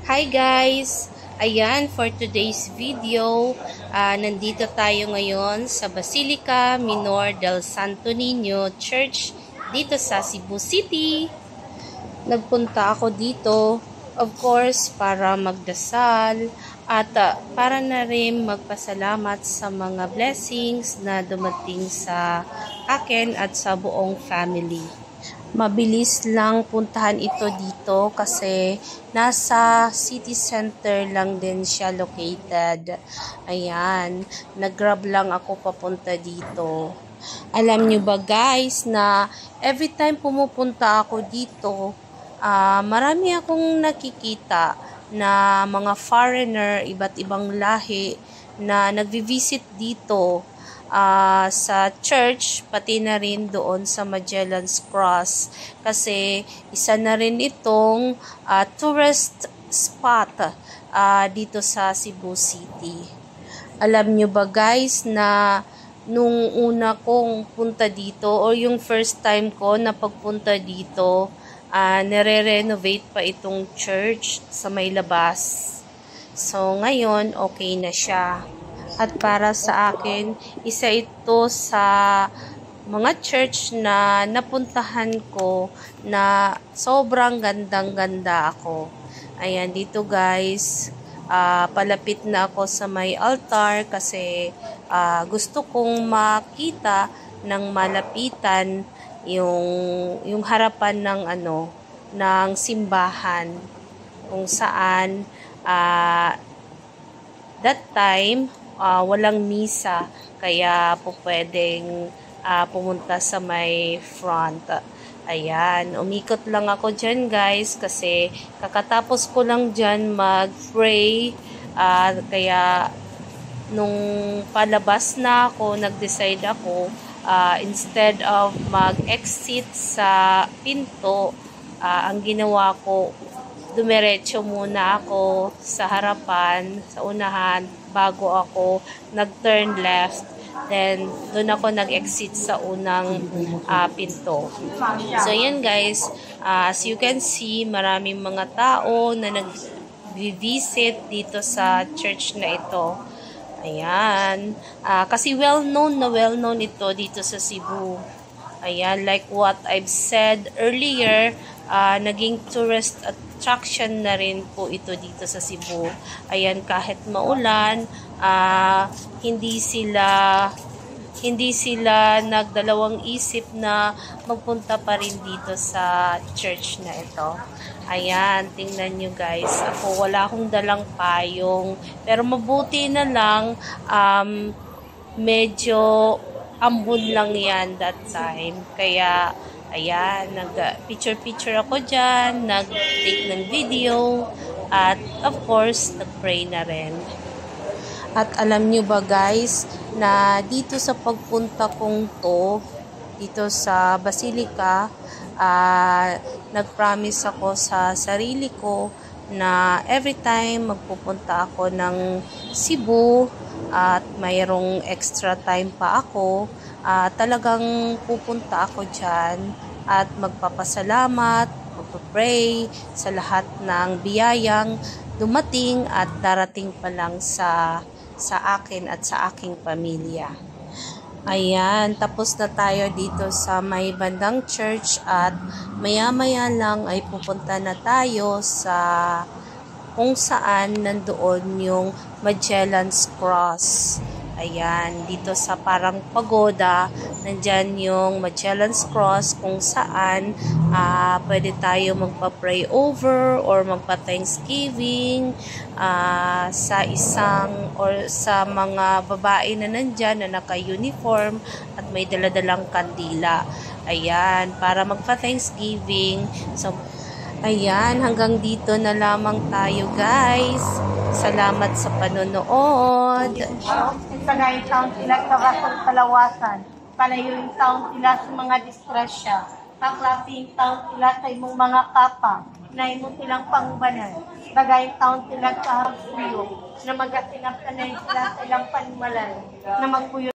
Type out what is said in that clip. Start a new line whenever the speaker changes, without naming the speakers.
Hi guys! Ayan, for today's video, nandito tayo ngayon sa Basilica Minor del Santo Niño Church dito sa Cebu City. Nagpunta ako dito, of course, para magdasal at para na rin magpasalamat sa mga blessings na dumating sa akin at sa buong family. Mabilis lang puntahan ito dito kasi nasa city center lang din siya located. Ayan, nag-grab lang ako papunta dito. Alam nyo ba guys na every time pumupunta ako dito, marami akong nakikita na mga foreigner, iba't ibang lahi na nagvi-visit dito sa church, pati na rin doon sa Magellan's Cross kasi isa na rin itong tourist spot dito sa Cebu City. Alam nyo ba guys na nung una kong punta dito or yung first time ko na pagpunta dito, nire-renovate pa itong church sa may labas. So ngayon okay na siya. At para sa akin, isa ito sa mga church na napuntahan ko na sobrang gandang-ganda ako. Ayan, dito guys, palapit na ako sa may altar kasi gusto kong makita ng malapitan yung harapan ng ng simbahan kung saan that time walang misa, kaya po pwedeng pumunta sa may front. Ayan, umikot lang ako dyan guys kasi kakatapos ko lang dyan mag-pray. Kaya nung palabas na ako, nag-decide ako instead of mag-exit sa pinto, ang ginawa ko, dumiretso muna ako sa harapan, sa unahan, bago ako nag-turn left. Then, doon ako nag-exit sa unang pinto. So, yan guys. As you can see, maraming mga tao na nag-visit dito sa church na ito. Ayan. Kasi well-known ito dito sa Cebu. Ayan, like what I've said earlier, naging tourist attraction na rin po ito dito sa Cebu. Ayan, kahit maulan, hindi sila nagdalawang isip na magpunta pa rin dito sa church na ito. Ayan, tingnan nyo guys. Ako, wala akong dalang payong. Pero mabuti na lang, medyo ambon lang yan that time. Kaya, ayan, nag-picture ako dyan, nag-take ng video, at of course, nag-pray na rin. At alam nyo ba guys, na dito sa pagpunta kong to, dito sa Basilica, nag-promise ako sa sarili ko na every time magpupunta ako ng Cebu, at mayroong extra time pa ako, talagang pupunta ako dyan at magpapasalamat, magpapray sa lahat ng biyayang dumating at darating pa lang sa akin at sa aking pamilya. Ayan, tapos na tayo dito sa may bandang church at maya-maya lang ay pupunta na tayo sa kung saan nandoon yung Magellan's Cross. Ayan, dito sa parang pagoda, nandyan yung Magellan's Cross kung saan pwede tayo magpa-pray over or magpa-thanksgiving sa isang or sa mga babae na nandyan na naka-uniform at may daladalang kandila. Ayan, para magpa-thanksgiving. So, ayan, hanggang dito na lamang tayo guys. Salamat sa panonood.
Sagay taon sila sa rasong kalawasan. Palayuin taon sila sa mga disgrasya. Paklaping taon sila sa imong mga kapa. Na imong silang pangbanan. Sagay taon sila sa harsuyo. Na magasinap na sila sa ilang panmalan. Na magpuyo